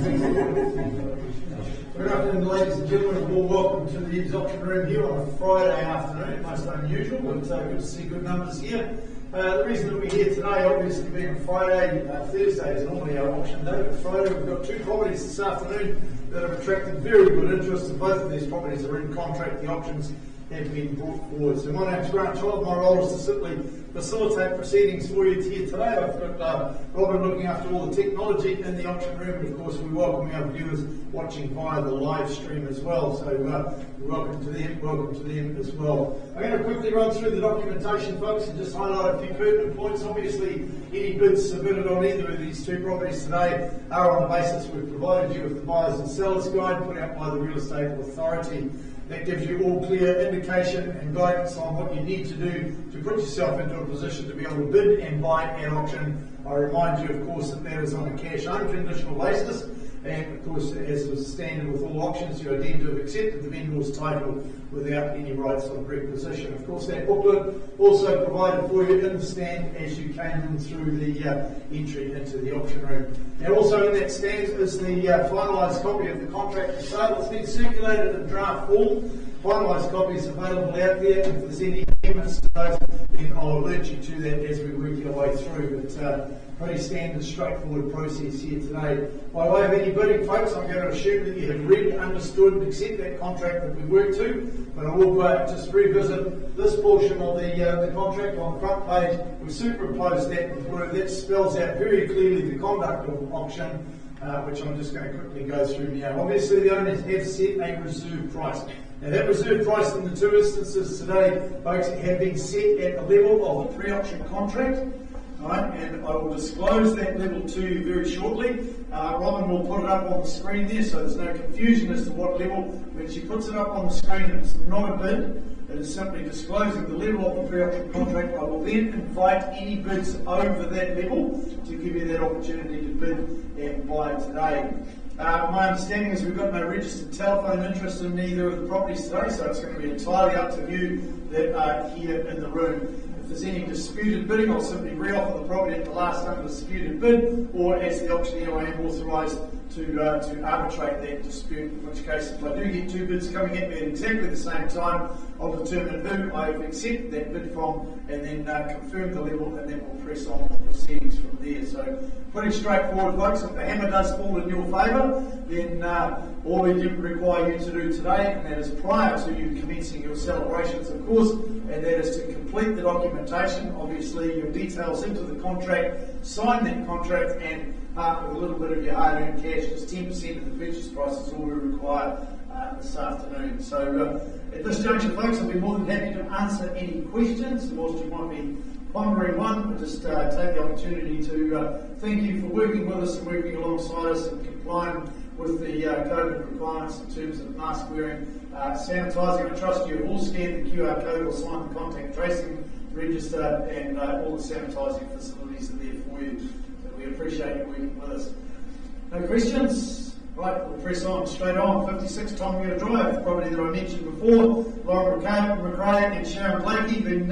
Good afternoon, ladies and gentlemen, and warm welcome to the EVES auction room here on a Friday afternoon. Most unusual, but good to see good numbers here. The reason that we're here today, obviously being Friday, Thursday is normally our auction day, but Friday we've got two properties this afternoon that have attracted very good interest, and both of these properties are in contract. The auctions have been brought forward. So my name's Grant Child. My role is to simply facilitate proceedings for you here today. I've got Robin looking after all the technology in the auction room, and of course we welcome our viewers watching via the live stream as well. So welcome to them as well. I'm going to quickly run through the documentation, folks, and just highlight a few pertinent points. Obviously, any bids submitted on either of these two properties today are on the basis we've provided you with the buyers and sellers guide put out by the Real Estate Authority. That gives you all clear indication and guidance on what you need to do to put yourself into a position to be able to bid and buy at auction. I remind you, of course, that that is on a cash unconditional basis. And of course, as is standard with all auctions, you are deemed to have accepted the vendor's title without any rights of requisition. Of course, that booklet also provided for you in the stand as you came in through the entry into the auction room. Now, also in that stand is the finalised copy of the contract for sale. It's been circulated in draft form. Finalised copies available out there. If there's any amendments to those, then I'll alert you to that as we work our way through. But pretty standard, straightforward process here today. By way of any bidding, folks, I'm going to assume that you have read, understood, and accept that contract that we work to. But I will just revisit this portion of the contract on the front page. We superimpose that with word that spells out very clearly the conduct of auction, which I'm just going to quickly go through now. Obviously, the owners have set a reserve price. Now, that reserve price in the two instances today, folks, have been set at the level of the pre-auction contract. Right, and I will disclose that level to you very shortly. Robin will put it up on the screen there, so there's no confusion as to what level. When she puts it up on the screen, it's not a bid. It is simply disclosing the level of the pre-auction contract. I will then invite any bids over that level to give you that opportunity to bid and buy today. My understanding is we've got no registered telephone interest in either of the properties today, so it's going to be entirely up to you that are here in the room. If there's any disputed bidding, I'll simply re-offer the property at the last undisputed bid, or as the auctioneer, I am authorised to arbitrate that dispute, in which case if I do get two bids coming at me at exactly the same time, I'll determine who I have accepted that bid from and then confirm the level, and then we'll press on with proceedings from there. So pretty straightforward, folks. If the hammer does fall in your favour, then all we require you to do today, and that is prior to you commencing your celebrations, of course, and that is to complete the documentation, obviously your details into the contract, sign that contract, and part with a little bit of your hard-earned cash, just 10% of the purchase price is all we require this afternoon. So at this juncture, folks, I'll be more than happy to answer any questions, whilst you might be pondering one, but just take the opportunity to thank you for working with us and working alongside us and complying with the COVID requirements in terms of mask wearing, sanitising. I trust you have all scanned the QR code or signed the contact tracing register, and all the sanitising facilities are there for you. So we appreciate you working with us. No questions? Right, we'll press on, straight on. 56 Tom Muir Drive, property that I mentioned before. Lauren McRae and Sharon Blakey been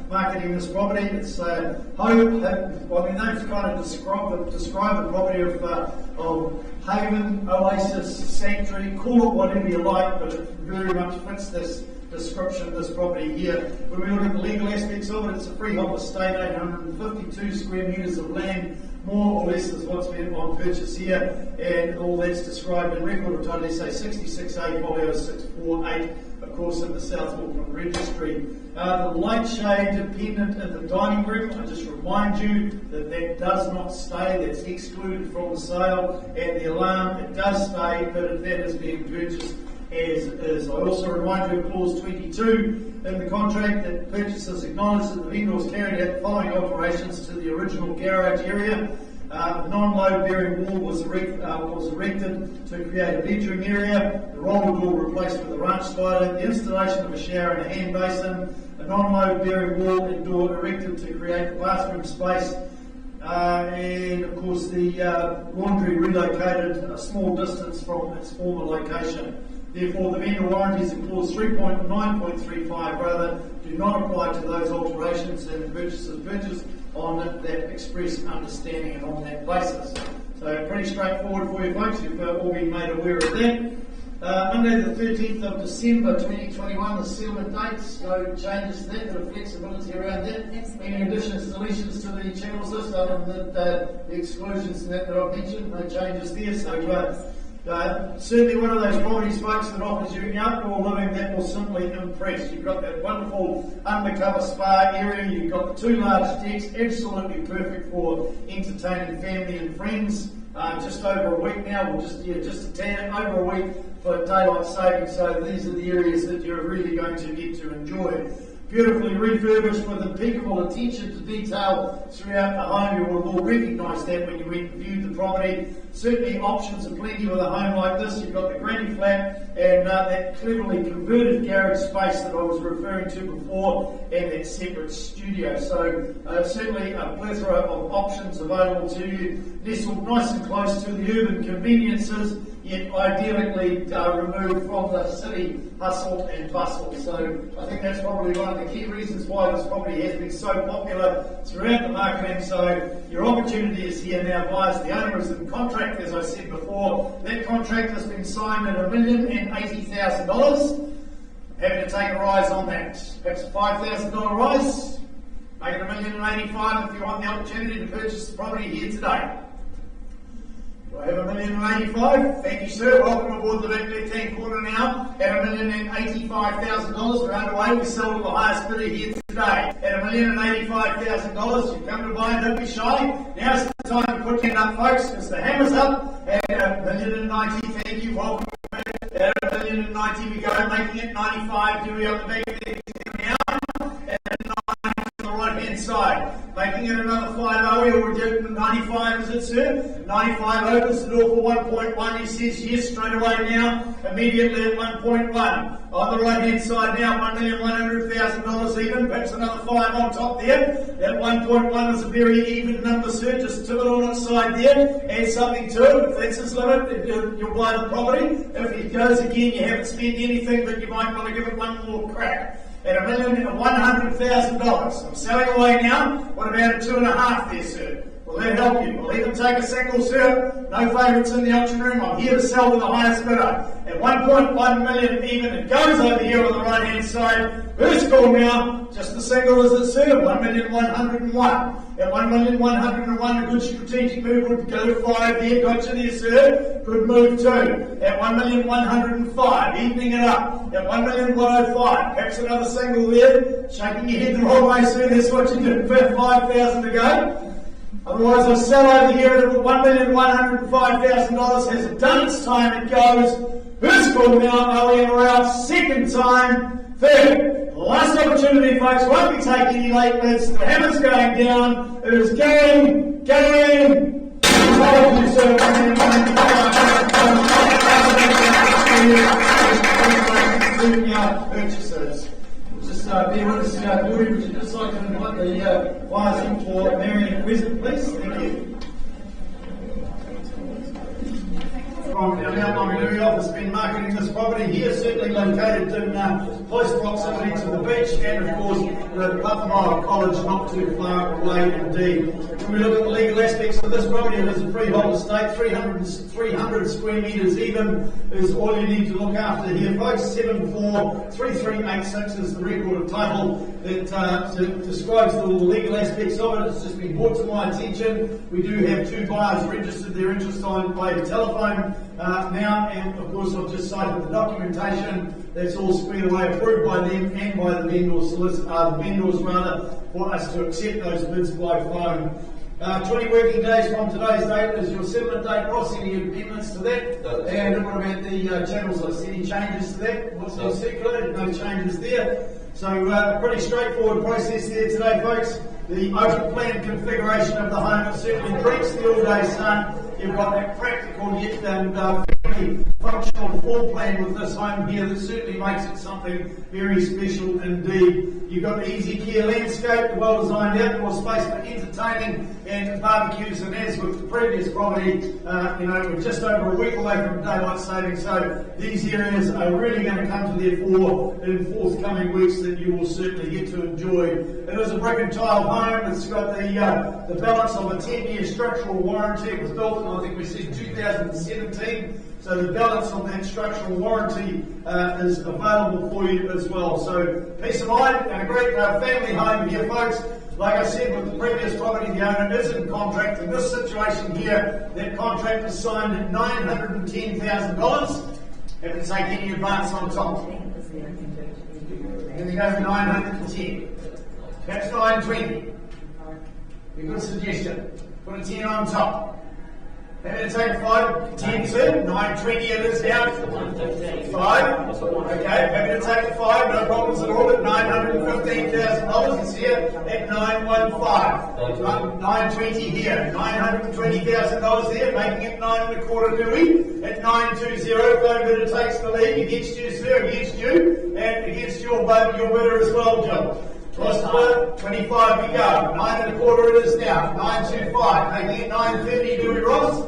marketing this property. It's they've kind of described the property of haven, oasis, sanctuary, call it whatever you like, but it very much fits this description of this property here. When we look at the legal aspects of it, it's a freehold estate, 852 square metres of land, more or less is what's been on purchase here, and all that's described in record of title, say 66A, folio 648, of course, in the South Auckland Registry. The light shade dependent in the dining room, I just remind you that that does not stay, that's excluded from the sale, and the alarm, it does stay, but that is being purchased as is. I also remind you of clause 22 in the contract that purchasers acknowledge that the vendor has carried out the following alterations to the original garage area. The non-load bearing wall was erected to create a bedroom area, the roller door replaced with a ranch toilet, the installation of a shower and a hand basin, a non-load bearing wall and door erected to create a bathroom space, and of course the laundry relocated a small distance from its former location. Therefore, the vendor warranties in clause 3.9.35 rather do not apply to those alterations, and the purchasers purchase on that express understanding and on that basis. So pretty straightforward for you folks, you've all been made aware of that. Monday the 13th of December 2021, the settlement dates, no changes to that, bit of flexibility around that. Any additions, deletions to the channels list other than the exclusions that I've mentioned, no changes there. So certainly one of those properties folks that offers you outdoor living that will simply impress. You've got that wonderful undercover spa area, you've got the 2 large decks, absolutely perfect for entertaining family and friends. Just over a week now, just a tad over a week for daylight savings, so these are the areas that you're really going to get to enjoy. Beautifully refurbished with impeccable attention to detail throughout the home. You will all recognise that when you went and viewed the property. Certainly options are plenty with a home like this. You've got the granny flat and that cleverly converted garage space that I was referring to before, and that separate studio. So certainly a plethora of options available to you. Nestled nice and close to the urban conveniences, yet ideally removed from the city hustle and bustle. So I think that's probably one of the key reasons why this property has been so popular throughout the marketing. So your opportunity is here now, guys. The owner is in contract, as I said before. That contract has been signed at $1,080,000. Happy to take a rise on that. Perhaps a $5,000 rise. Make it $1,085,000 if you want the opportunity to purchase the property here today. Do I have $1,085,000? Thank you, sir. Welcome aboard the back left-hand corner now. At $1,085,000, we're underway. We sell to the highest bidder here today. At $1,085,000, you come to buy and don't be shy. Now's the time to put your hand up, folks, because the hammer's up. At $1,090,000, thank you. Welcome. At $1,090,000 we go, making it 95. Do we on the back there now? At 90 on the right-hand side. Making it another 5-0, or we do 95, is it, sir? 95 opens the door for 1.1. He says yes straight away now, immediately at 1.1. On the right-hand side now, $1,100,000 even, perhaps another 5 on top there. That 1.1 is a very even number, sir. Just tip it on its side there. Add something to it. If that's his limit, you'll buy the property. If it goes again, you haven't spent anything, but you might want to give it one more crack. At $1,100,000. I'm selling away now. What about a 2.5 there, sir? Will that help you? We'll even take a single, sir. No favourites in the auction room. I'm here to sell to the highest bidder. At $1.1 million even, it goes over here on the right-hand side. First call now. Just the single, is it, sir? $1,101,000. At $1,101,000, a good strategic move would go 5 there. Gotcha there, sir. Good move too. At $1,105,000, evening it up. At $1,105,000, perhaps another single there. Shaking your head the wrong way, sir. That's what you do. About $5,000 to go. Otherwise, I'll sell over here at $1,105,000. Has it done its time? It goes. First call now, OEM around. Second time. Third. Last opportunity, folks. Won't be taking any late bids. The hammer's going down. It is going. Thank you, sir. Purchases. Just bear with us, Dory. Would you just like to invite the wires in for Marion Crescent, please? Thank you. From our outline area office, been marketing this property here, certainly located in close proximity to the beach, and of course the Tauranga College not too far away indeed. When we look at the legal aspects of this property, it is a freehold estate, 300 square metres even is all you need to look after here, folks. 743386 is the record of title that describes the legal aspects of it. It's just been brought to my attention. We do have 2 buyers registered their interest on by telephone now, and of course I've just cited the documentation. That's all squared away, approved by them and by the vendors for us to accept those bids by phone. 20 working days from today's date is your settlement date. Ross, any amendments to that? And what about the channels list? Any changes to that? What's been circulated? No changes there. So pretty straightforward process there today, folks. The open plan configuration of the home, it certainly treats the all-day sun. You've got that practical yet and fairly functional additional floor plan with this home here that certainly makes it something very special indeed. You've got the easy care landscape, well designed outdoor space for entertaining and barbecues, and as with the previous property, we're just over a week away from daylight saving, so these areas are really going to come to their fore in forthcoming weeks that you will certainly get to enjoy. It is a brick and tile home. It's got the balance of a 10-year structural warranty. It was built in, I think we said, 2017. So the balance on that structural warranty is available for you as well. So peace of mind and a great family home here, folks. Like I said, with the previous property, the owner is in contract. In this situation here, that contract is signed at $910,000. If we take any advance on top. And they go for 910. Perhaps 920. A good suggestion. Put a 10 on top. Happy to take 5, 10 to 920 it is now. 5. Okay, happy to take 5, no problems at all at $915,000. It's here at 915. 920 here, $920,000 there, making it 9 1/4 do we? At 920, phone bidder takes the lead against you, sir, against you, and against your bidder as well, Joe. Plus 25 we go. 9 1/4 it is now. 925. Making it 930 do we, Ross?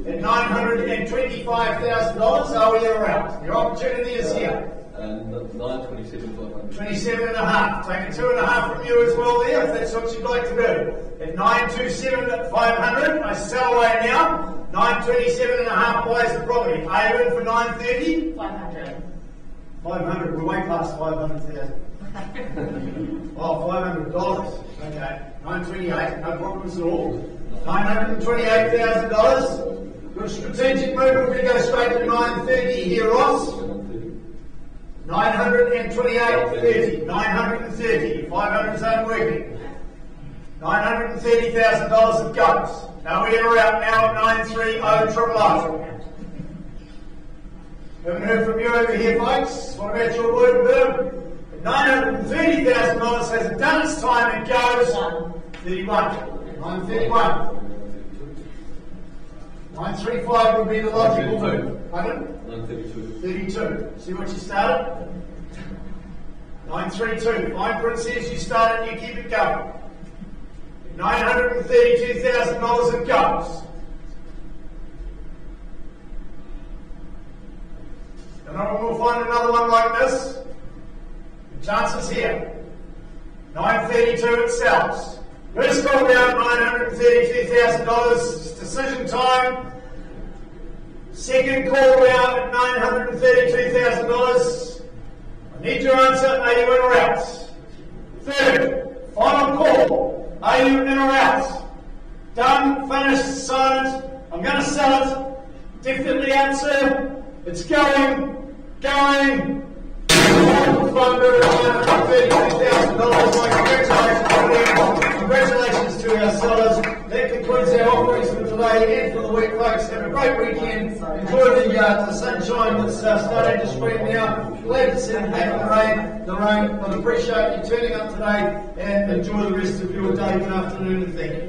At $925,000 are we around? Your opportunity is here. 927,500. 27.5. Taking 2.5 from you as well there, if that's what you'd like to do. At 927,500, I sell away now. 927.5 buys the property. Are you in for 930? 500. 500. We're way past 500,000. Oh, $500. Okay. 928. No problems at all. $928,000. Good strategic move. We're going to go straight to 930 here, Ross. 928.30. 930. 500's unworking. $930,000 it goes. Now we are out now at 930,000. Haven't heard from you over here, folks. What about your word with them? $930,000 has done its time. It goes 31. 931. 935 would be the logical move. Pardon? 932. 32. See what you started? 932. Fine print says you start it, you keep it going. $932,000 it goes. And then we'll find another one like this. The chances here. 932 it sells. Let's go down $932,000. It's decision time. Second call down at $932,000. I need your answer. Are you in or out? Third, final call. Are you in or out? Done, finished, silent. I'm going to sell it. Definitely answer. It's going. Congratulations to our sellers. That concludes our offerings for today and for the week, folks. Have a great weekend. Enjoy the sunshine that's starting to spring now. Glad to see the rain, but appreciate you turning up today and enjoy the rest of your day and afternoon, and thank you.